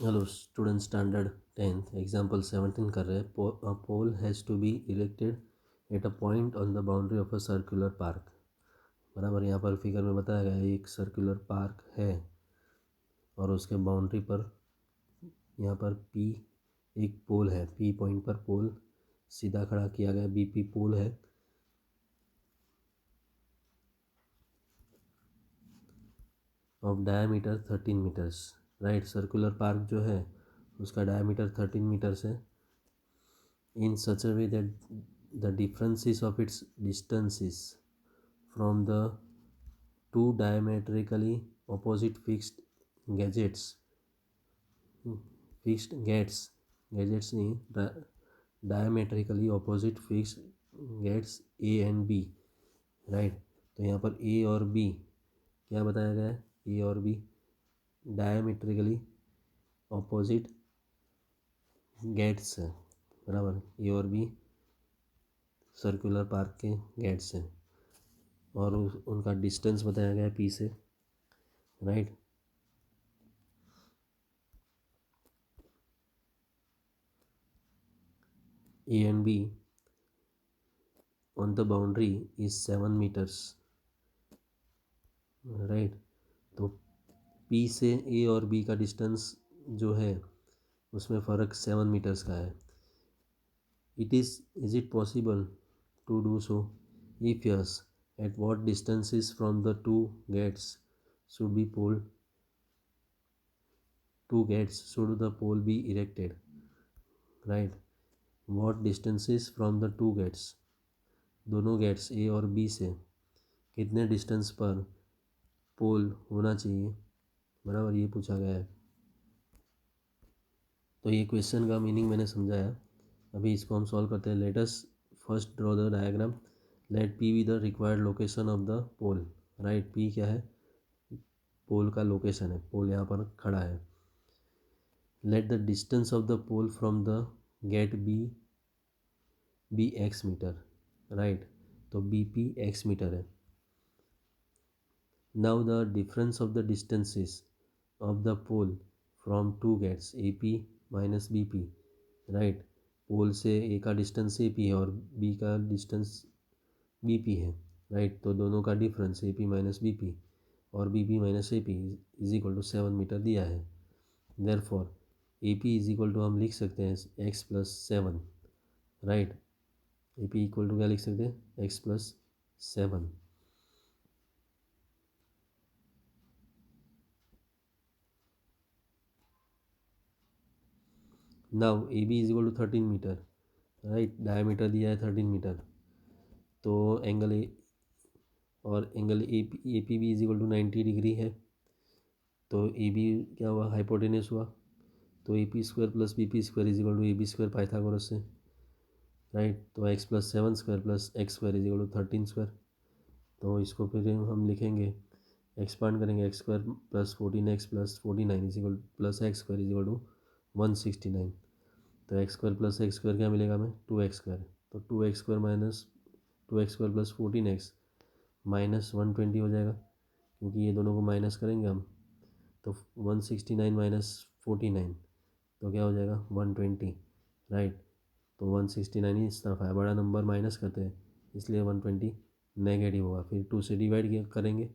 Hello student, standard 10th example 17 कर रहे हैं। A pole has to be erected at a point on the boundary of a circular park. बराबर, यहाँ पर figure में बताया गया है एक सर्कुलर पार्क है और उसके बाउंड्री पर यहाँ पर पी एक पोल है। पी पॉइंट पर पोल सीधा खड़ा किया गया, बीपी पोल है। Of diameter 13 metres. Right, circular park जो है उसका डायमीटर 13 मीटर्स है। in such a way that the differences of its distances from the two diametrically opposite gadgets नहीं, diametrically opposite fixed gates A and B। Right, तो यहाँ पर A और B क्या बताया गया है? A और B डायमेट्रिकली ऑपोजिट गेट्स है। बराबर, ए और बी सर्कुलर पार्क के गेट्स हैं और उनका डिस्टेंस बताया गया है पी से। Right, A and B on the boundary is 7 metres. Right, तो पी से ए और बी का डिस्टेंस जो है उसमें फ़र्क 7 मीटर्स का है। Is it possible to do so? If yes, at what distances from the two gates should the pole be erected? Right, what distances from the two gates, दोनों gets ए और B से कितने डिस्टेंस पर पोल होना चाहिए? बराबर, ये पूछा गया है। तो ये क्वेश्चन का मीनिंग मैंने समझाया। अभी इसको हम सॉल्व करते हैं। Let us first draw the diagram. Let P be the required location of the pole. Right, P क्या है? पोल का लोकेशन है, पोल यहाँ पर खड़ा है। Let the distance of the pole from the gate be x metre. Right, तो B P x metre है। Now the difference of the distances of the pole from two gates A P minus B P. Right, pole से A का distance A P है और B का distance B P है। Right, तो दोनों का difference A P minus B P और B P minus A P is equal to 7 metre दिया है। Therefore A P is equal to हम लिख सकते हैं x plus 7। Right, A P equal to क्या लिख सकते हैं? X plus 7। Now A B is equal to 13 metre. Right, diameter दिया है 13 मीटर, तो एंगल ए और angle A P B is equal to 90 degree है। तो ए बी क्या हुआ? हाइपोटेनस हुआ। तो A P square plus B P square is equal to A B square Pythagoras से। राइट, तो x plus 7 square plus x square is equal to 13 square. तो इसको फिर हम लिखेंगे, एक्सपांड करेंगे, x square plus 14x plus 49 is equal plus x square is equal to 169। तो x square plus x square क्या मिलेगा हमें? 2x square. तो 2x square minus 2x square plus 14x minus 120 हो जाएगा, क्योंकि ये दोनों को माइनस करेंगे हम। तो 169 माइनस 49 तो क्या हो जाएगा? 120। राइट, तो 169 ही इस तरफ है, बड़ा नंबर माइनस करते हैं इसलिए 120 नेगेटिव होगा। फिर 2 से डिवाइड करेंगे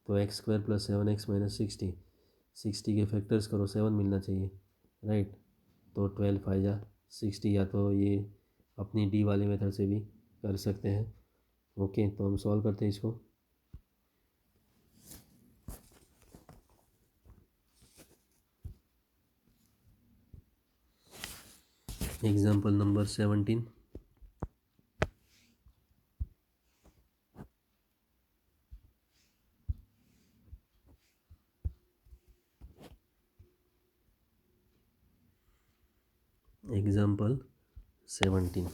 तो x square plus 7x minus 60 के फैक्टर्स करो, 7 मिलना चाहिए। राइट, तो 12 5 जा 60, या तो ये अपनी डी वाले मेथड से भी कर सकते हैं। ओके, तो हम सॉल्व करते हैं इसको। Example number 17। एग्जाम्पल 17,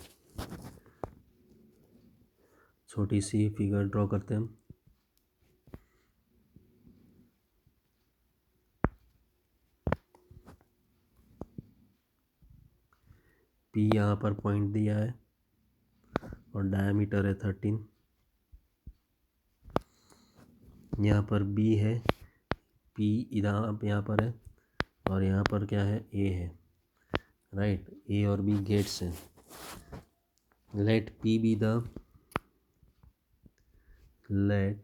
छोटी सी फिगर ड्रॉ करते हैं हम। पी यहाँ पर पॉइंट दिया है और डायमीटर है 13। यहाँ पर बी है, पी इधर यहाँ पर है और यहाँ पर क्या है, ए है, राइट। ए और बी गेट्स हैं। Let P be the let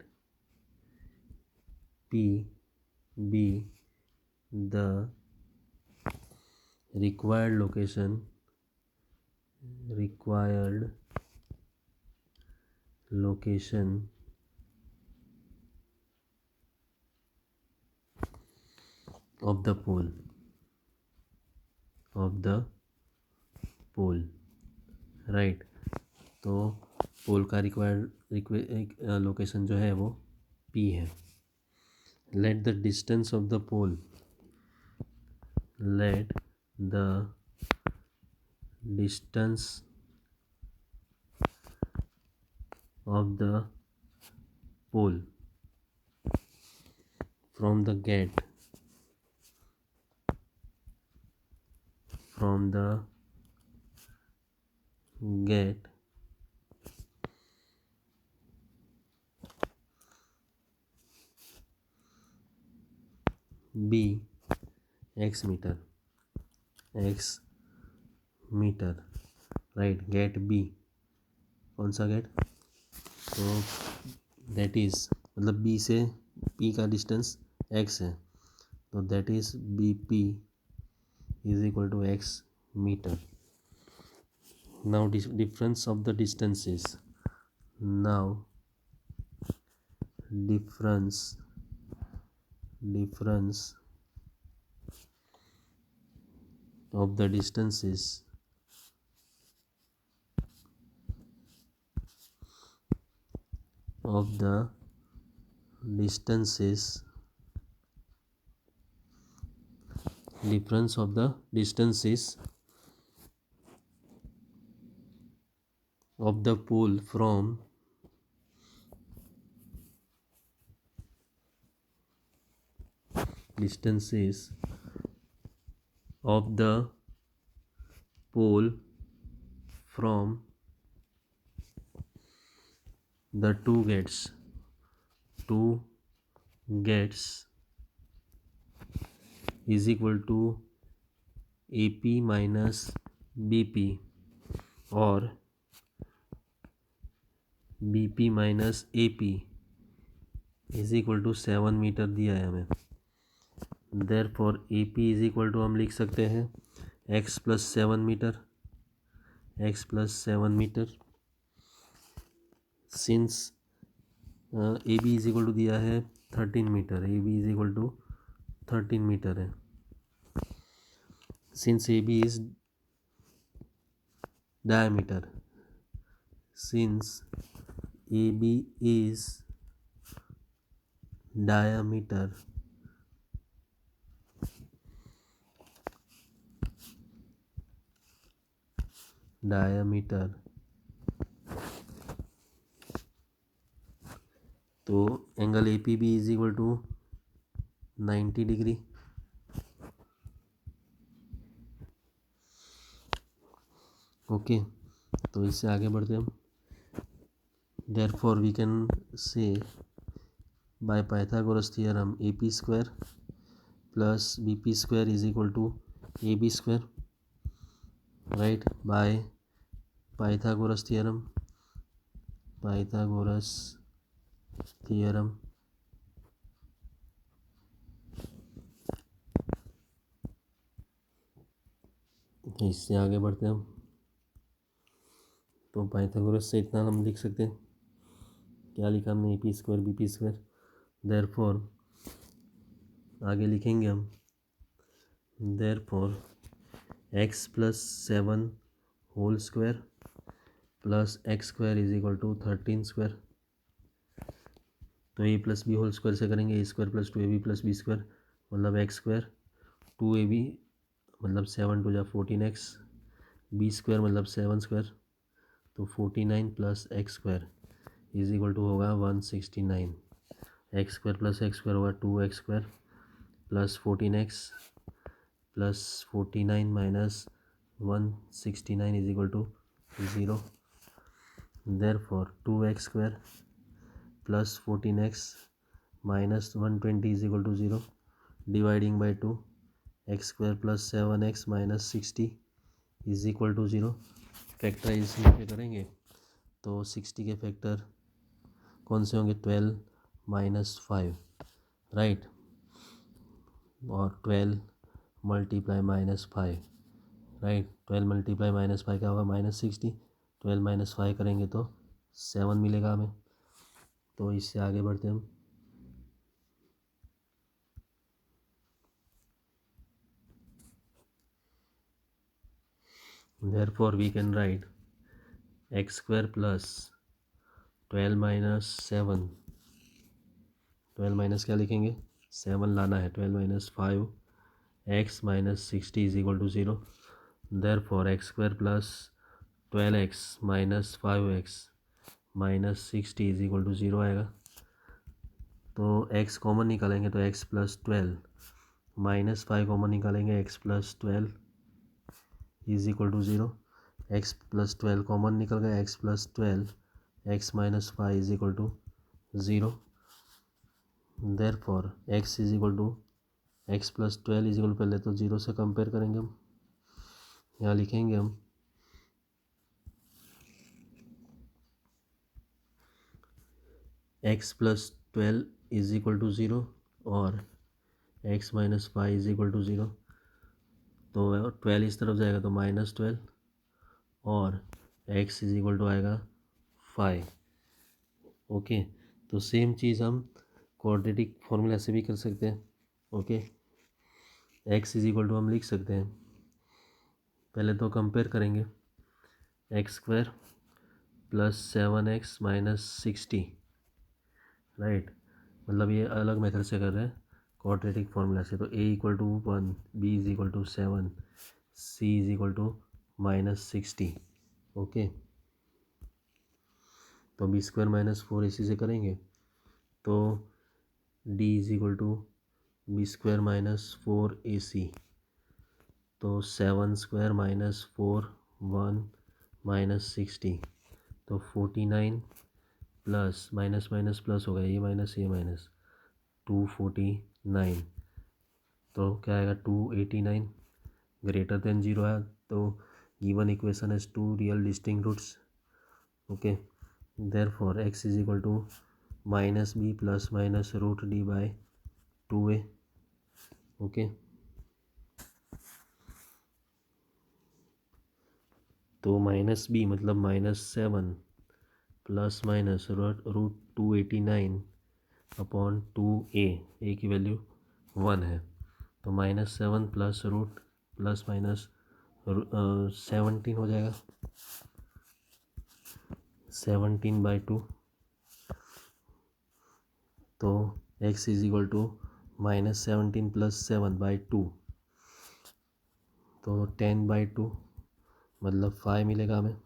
P be the required location of the pole, right. तो पोल का रिक्वायर्ड लोकेशन जो है वो P है। Let the distance of the pole from the gate be x meter, right. Gate B, कौन सा gate, तो that is मतलब बी से पी का डिस्टेंस x है, तो that is B P is equal to x metre. Now difference of the distances, now difference of the distances of the distances difference of the distances of the pole from distances of the pole from the two gates is equal to AP minus BP और BP minus AP is equal to 7 metre दिया है हमें। Therefore AP is equal to हम लिख सकते हैं x plus 7 metre, since AB is equal to दिया है 13 metre, AB is equal to 13 metre है। Since AB is diameter, since AB is diameter, तो angle APB is equal to 90 degree. Okay, तो इससे आगे बढ़ते हम। देयरफॉर वी कैन से bye Pythagoras theorem AP square plus BP square is equal to AB square, right. By Pythagoras theorem इससे आगे बढ़ते हैं हम। तो पाइथागोरस से इतना हम लिख सकते हैं, क्या लिखा हमने, AP square BP square. Therefore आगे लिखेंगे हम, therefore x plus 7 whole square plus x square is equal to 13 square. तो a plus B whole square से करेंगे, a square plus 2ab plus B square मतलब x स्क्वायर, 2ab मतलब 7 to जा 14x, B square मतलब 7 square, तो 49 plus x square is equal to होगा 169। X square plus x square होगा 2x square plus 14x plus 49 minus 169 is equal to 0। Therefore 2x square plus 14x minus 120 is equal to 0, dividing by 2, X square plus 7x minus 60 is equal to 0। Factorisation पे करेंगे तो 60 के factor कौन से होंगे, 12 minus 5, right, और 12 multiply minus 5, right. 12 multiply minus 5 क्या होगा, माइनस 60। 12 माइनस 5 करेंगे तो 7 मिलेगा हमें। तो इससे आगे बढ़ते हैं हम। Therefore we can write x square plus 12 minus 7, 12 minus क्या लिखेंगे, 7 लाना है, 12 minus 5 x minus 60 is equal to 0। Therefore x square plus 12x minus 5x minus 60 is equal to 0 आएगा। तो x कॉमन निकालेंगे तो x प्लस 12 माइनस 5 कॉमन निकालेंगे, x plus 12 is equal to 0। x plus 12 common निकल गया, x plus 12 x minus 5 is equal to 0। Therefore x is equal to x plus 12 is equal, पहले तो 0 से कंपेयर करेंगे हम, यहाँ लिखेंगे हम x plus 12 is equal to 0 और x minus 5 is equal to 0। तो 12 इस तरफ जाएगा तो माइनस 12 और x इज इक्वल टू आएगा 5। ओके, तो सेम चीज़ हम क्वाड्रेटिक फॉर्मूला से भी कर सकते हैं। Okay, x is equal to हम लिख सकते हैं, पहले तो कंपेयर करेंगे, x square plus 7x minus 60, right, मतलब ये अलग मेथड से कर रहे हैं क्वाड्रेटिक फार्मूला से। तो a equal to 1, b is equal to 7, c is equal to minus 60। Okay, तो b स्क्वायर माइनस 4 इसी से करेंगे तो d is equal to B square minus 4ac। तो 7 स्क्वायर माइनस 4 1 माइनस 60, तो 49 प्लस माइनस माइनस प्लस होगा, ये minus 249। तो क्या आएगा, 289 ग्रेटर देन 0 है। तो given equation has two real distinct roots. Okay, therefore x is equal to minus B plus minus root D by 2a। Okay, तो minus B मतलब minus 7 plus minus root 289 upon 2a, A की value 1 है। तो minus 7 plus root plus minus 17 हो जाएगा, 17/2। तो x is equal to minus 17 plus 7/2, तो 10/2 मतलब 5 मिलेगा हमें।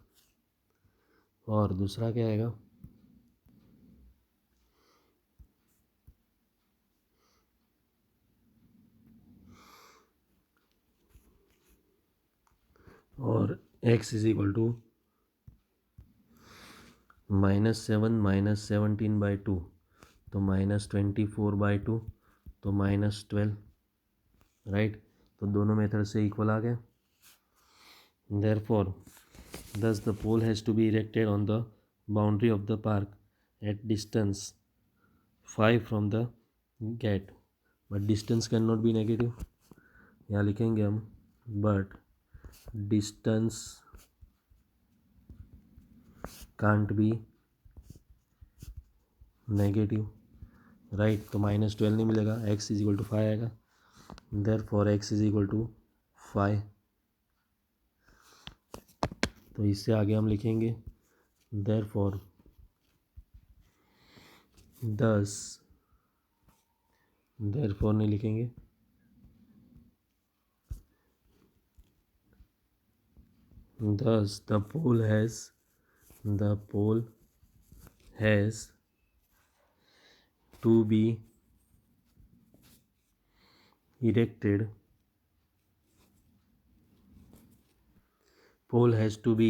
और दूसरा क्या आएगा, और x is equal to -7 minus 17/2, तो -24/2, तो -12, राइट। तो दोनों मेथड से इक्वल आ गया। Therefore thus the pole has to be erected on the boundary of the park at distance 5 from the gate, but distance cannot be negative। यहाँ लिखेंगे हम, but distance can't be negative, right. तो -12 नहीं मिलेगा, x is equal to 5 आएगा। Therefore x is equal to 5। तो इससे आगे हम लिखेंगे देयरफॉर दस, देयरफॉर नहीं लिखेंगे, thus the pole has to be erected, pole has to be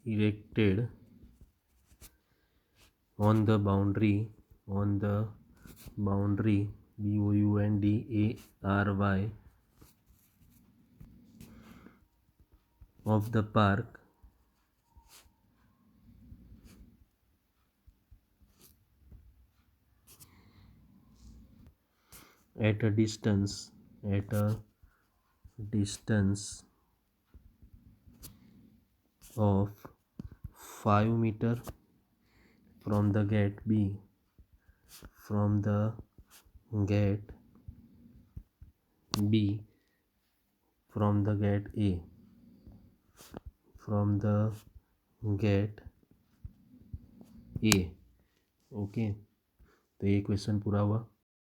erected on the boundary BOUNDARY of the park at a distance of 5 meter from the gate B, from the gate B, from the gate A, from the gate A। Okay, तो ये question पूरा हुआ।